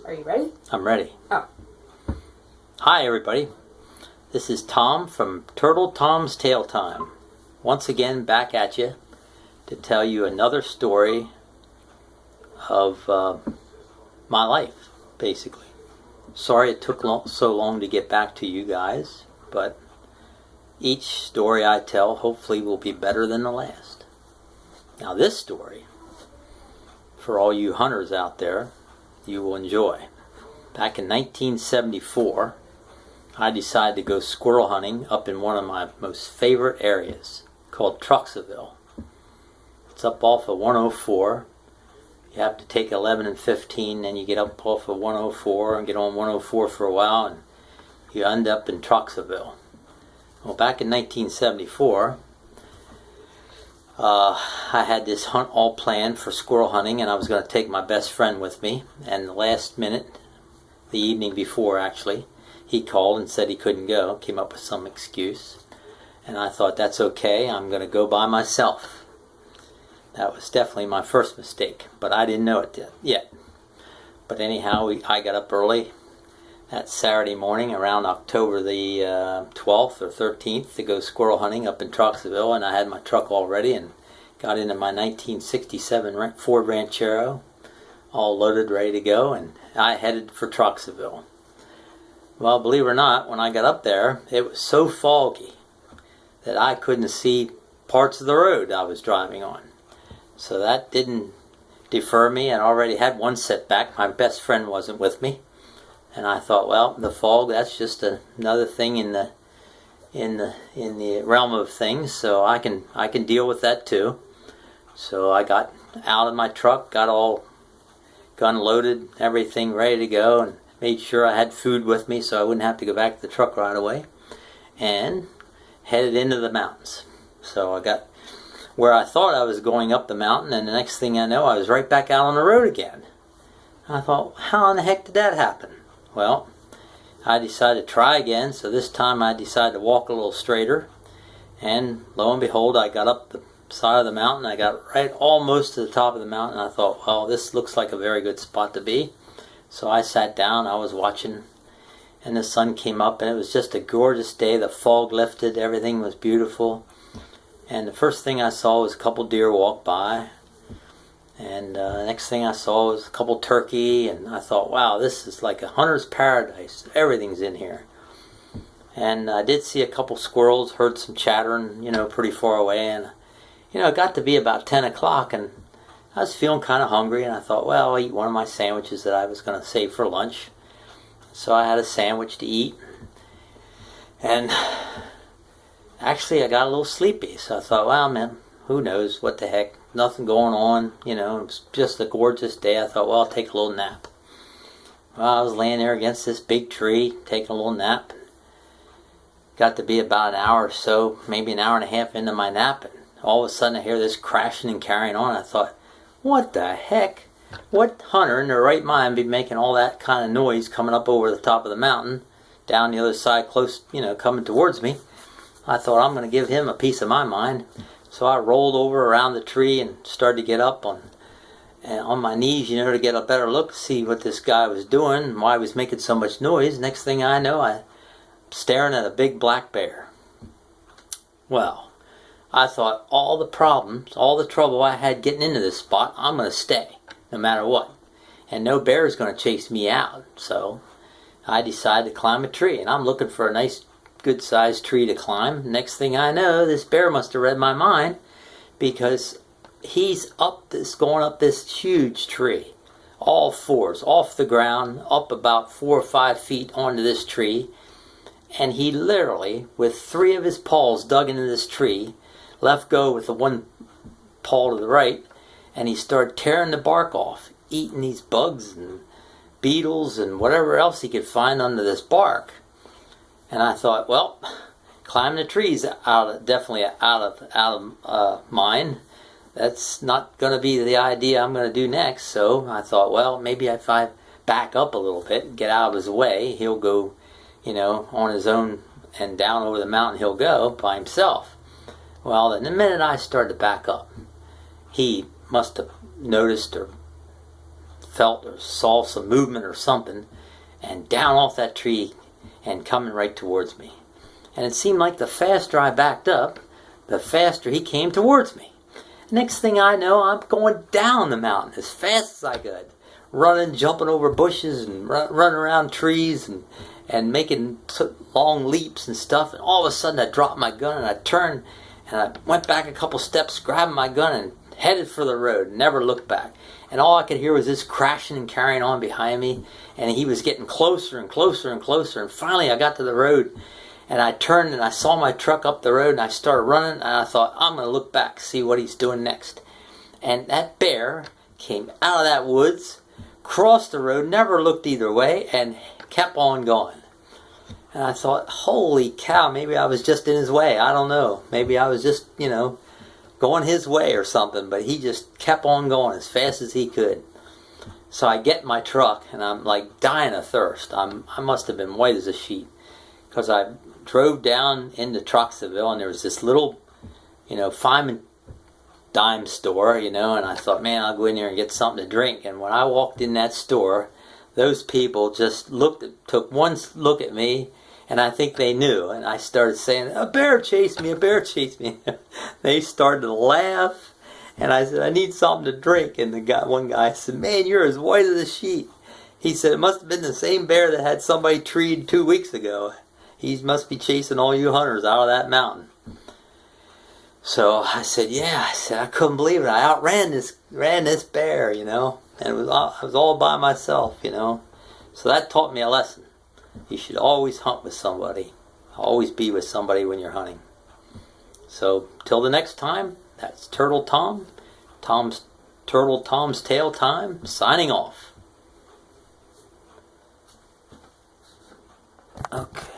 Are you ready? I'm ready. Oh. Hi everybody. This is Tom from Turtle Tom's Tale Time. Once again back at you to tell you another story of my life, basically. Sorry it took so long to get back to you guys, but each story I tell hopefully will be better than the last. Now this story, for all you hunters out there, you will enjoy. Back in 1974, I decided to go squirrel hunting up in one of my most favorite areas called Truxaville. It's up off of 104. You have to take 11 and 15, then you get up off of 104 and get on 104 for a while, and you end up in Truxaville. Well, back in 1974, I had this hunt all planned for squirrel hunting, and I was going to take my best friend with me. And the last minute, the evening before actually, he called and said he couldn't go, came up with some excuse. And I thought, that's okay, I'm going to go by myself. That was definitely my first mistake, but I didn't know it yet. But anyhow, I got up early that Saturday morning around October the 12th or 13th to go squirrel hunting up in Truxaville, and I had my truck all ready and got into my 1967 Ford Ranchero, all loaded, ready to go, and I headed for Truxaville. Well, believe it or not, when I got up there, it was so foggy that I couldn't see parts of the road I was driving on. So that didn't defer me. I already had one setback. My best friend wasn't with me. And I thought, well, the fog, that's just another thing in the realm of things, so I can deal with that too. So I got out of my truck, got all gun loaded, everything ready to go, and made sure I had food with me so I wouldn't have to go back to the truck right away, and headed into the mountains. So I got where I thought I was going up the mountain, and the next thing I know, I was right back out on the road again. I thought, how in the heck did that happen? Well, I decided to try again, so this time I decided to walk a little straighter, and lo and behold, I got up the side of the mountain. I got right almost to the top of the mountain. I thought, well, this looks like a very good spot to be. So I sat down, I was watching, and the sun came up, and it was just a gorgeous day. The fog lifted, everything was beautiful, and the first thing I saw was a couple deer walk by. And the next thing I saw was a couple turkey, and I thought, wow, this is like a hunter's paradise. Everything's in here. And I did see a couple squirrels, heard some chattering, pretty far away. And, it got to be about 10 o'clock, and I was feeling kind of hungry, and I thought, well, I'll eat one of my sandwiches that I was going to save for lunch. So I had a sandwich to eat. And actually, I got a little sleepy, so I thought, well, man, who knows, what the heck, nothing going on, it was just a gorgeous day. I thought, well, I'll take a little nap. Well, I was laying there against this big tree, taking a little nap. Got to be about an hour or so, maybe an hour and a half into my nap, and all of a sudden I hear this crashing and carrying on. I thought, what the heck? What hunter in their right mind be making all that kind of noise coming up over the top of the mountain, down the other side, close, coming towards me? I thought, I'm going to give him a piece of my mind. So I rolled over around the tree and started to get up on my knees, to get a better look, see what this guy was doing and why he was making so much noise. Next thing I know, I'm staring at a big black bear. Well, I thought all the problems, all the trouble I had getting into this spot, I'm going to stay, no matter what. And no bear is going to chase me out. So I decided to climb a tree, and I'm looking for a nice good-sized tree to climb. Next thing I know, this bear must have read my mind, because he's going up this huge tree, all fours, off the ground, up about 4 or 5 feet onto this tree, and he literally, with 3 of his paws dug into this tree, left go with the one paw to the right, and he started tearing the bark off, eating these bugs and beetles and whatever else he could find under this bark. And I thought, well, climbing the trees definitely out of mine. That's not going to be the idea I'm going to do next. So I thought, well, maybe if I back up a little bit and get out of his way, he'll go, on his own, and down over the mountain he'll go by himself. Well, then the minute I started to back up, he must have noticed or felt or saw some movement or something, and down off that tree and coming right towards me. And it seemed like the faster I backed up, the faster he came towards me. Next thing I know, I'm going down the mountain as fast as I could, running, jumping over bushes and running around trees and making long leaps and stuff. And all of a sudden I dropped my gun and I turned and I went back a couple steps, grabbed my gun and headed for the road, never looked back. And all I could hear was this crashing and carrying on behind me, and he was getting closer and closer and closer. And finally I got to the road, and I turned and I saw my truck up the road, and I started running, and I thought, I'm going to look back, see what he's doing next. And that bear came out of that woods, crossed the road, never looked either way, and kept on going. And I thought, holy cow, maybe I was just in his way. I don't know. Maybe I was just, going his way or something. But he just kept on going as fast as he could. So I get in my truck, and I'm like dying of thirst. I must have been white as a sheet. Because I drove down into Troxaville, and there was this little, five dime store, and I thought, man, I'll go in there and get something to drink. And when I walked in that store, those people just took one look at me, and I think they knew. And I started saying, a bear chased me, a bear chased me. They started to laugh, and I said, I need something to drink. And one guy said, man, you're as white as a sheet. He said, it must have been the same bear that had somebody treed 2 weeks ago. He must be chasing all you hunters out of that mountain. So I said, yeah. I couldn't believe it. I outran this bear, and I was all by myself, So that taught me a lesson. You should always hunt with somebody. Always be with somebody when you're hunting. So till the next time, that's Turtle Tom. Tom's Tale Time, signing off. Okay.